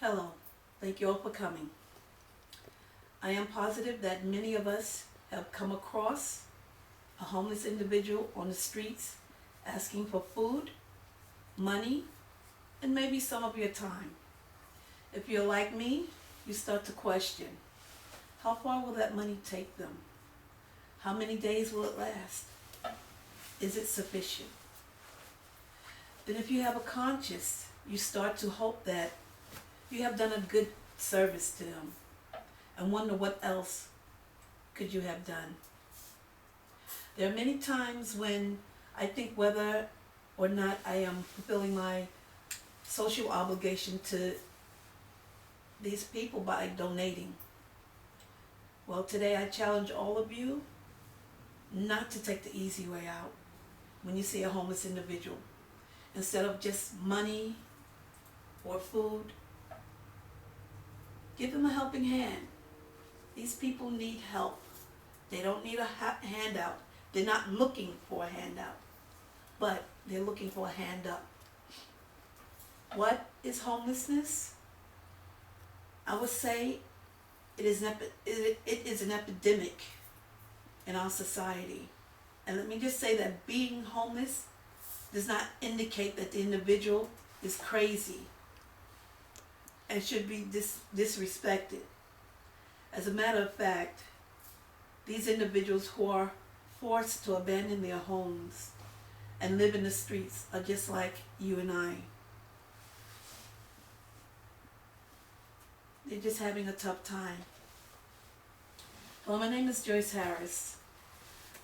Hello, thank you all for coming. I am positive that many of us have come across a homeless individual on the streets asking for food, money, and maybe some of your time. If you're like me, you start to question, how far will that money take them? How many days will it last? Is it sufficient? Then if you have a conscience, you start to hope that you have done a good service to them and wonder what else could you have done. There are many times when I think whether or not I am fulfilling my social obligation to these people by donating. Well, today I challenge all of you not to take the easy way out when you see a homeless individual. Instead of just money or food, give them a helping hand. These people need help. They don't need a handout. They're not looking for a handout, but they're looking for a hand up. What is homelessness? I would say it is an epidemic in our society. And let me just say that being homeless does not indicate that the individual is crazy and should be disrespected. As a matter of fact, these individuals who are forced to abandon their homes and live in the streets are just like you and I. They're just having a tough time. Well, my name is Joyce Harris.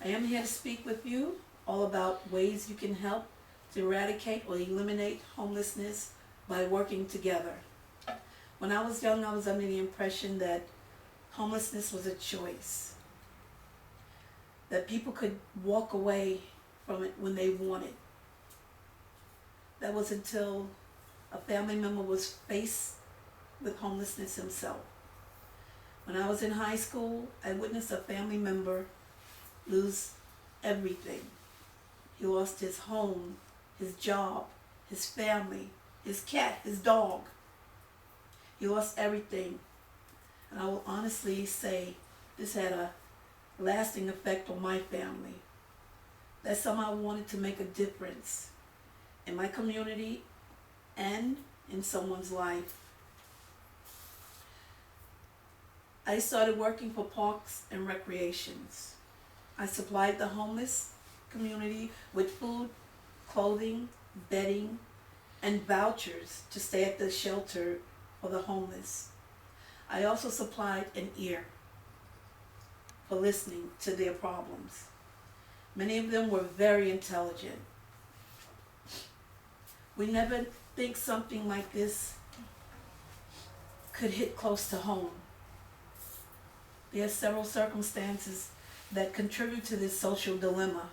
I am here to speak with you all about ways you can help to eradicate or eliminate homelessness by working together. When I was young, I was under the impression that homelessness was a choice, that people could walk away from it when they wanted. That was until a family member was faced with homelessness himself. When I was in high school, I witnessed a family member lose everything. He lost his home, his job, his family, his cat, his dog. He lost everything. And I will honestly say this had a lasting effect on my family. That somehow I wanted to make a difference in my community and in someone's life. I started working for Parks and Recreations. I supplied the homeless community with food, clothing, bedding, and vouchers to stay at the shelter for the homeless. I also supplied an ear for listening to their problems. Many of them were very intelligent. We never think something like this could hit close to home. There are several circumstances that contribute to this social dilemma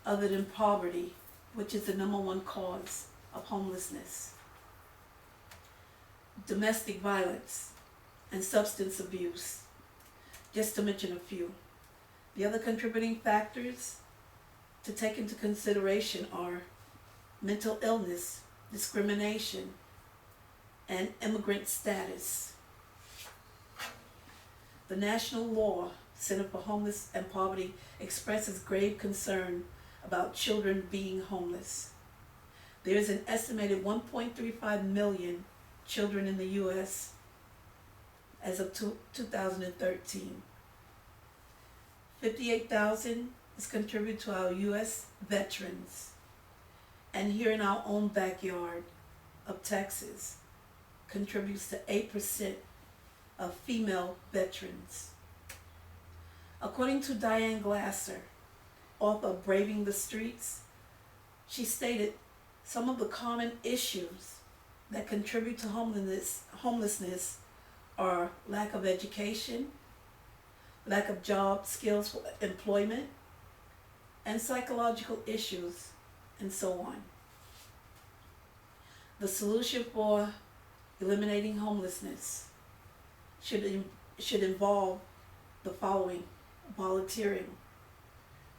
other than poverty, which is the number one cause of homelessness. Domestic violence and substance abuse, just to mention a few. The other contributing factors to take into consideration are mental illness, discrimination, and immigrant status. The National Law Center for Homeless and Poverty expresses grave concern about children being homeless. There is an estimated 1.35 million children in the U.S. as of 2013. 58,000 is contributed to our U.S. veterans. And here in our own backyard of Texas, contributes to 8% of female veterans. According to Diane Glasser, author of Braving the Streets, she stated some of the common issues that contribute to homelessness are lack of education, lack of job skills for employment, and psychological issues, and so on. The solution for eliminating homelessness should involve the following: volunteering,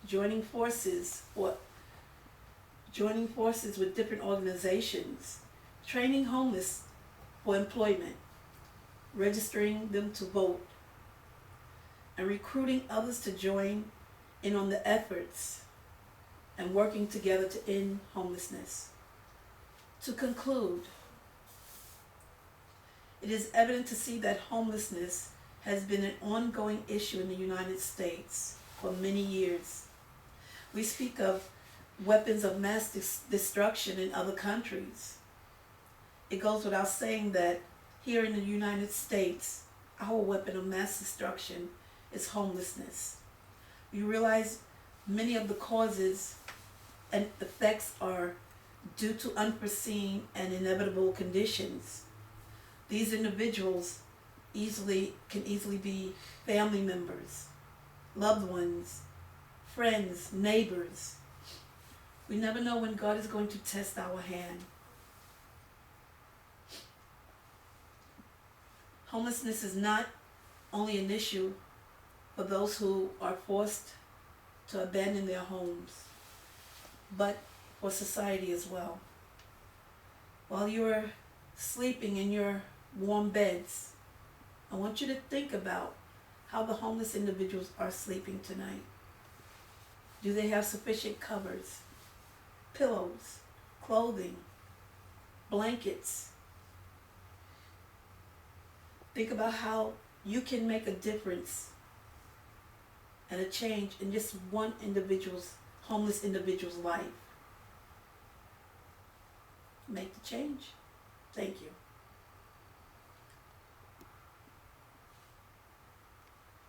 joining forces with different organizations, training homeless for employment, registering them to vote, and recruiting others to join in on the efforts and working together to end homelessness. To conclude, it is evident to see that homelessness has been an ongoing issue in the United States for many years. We speak of weapons of mass destruction in other countries. It goes without saying that here in the United States, our weapon of mass destruction is homelessness. We realize many of the causes and effects are due to unforeseen and inevitable conditions. These individuals can easily be family members, loved ones, friends, neighbors. We never know when God is going to test our hand. Homelessness is not only an issue for those who are forced to abandon their homes, but for society as well. While you're sleeping in your warm beds, I want you to think about how the homeless individuals are sleeping tonight. Do they have sufficient covers, pillows, clothing, blankets? Think about how you can make a difference and a change in just one homeless individual's life. Make the change. Thank you.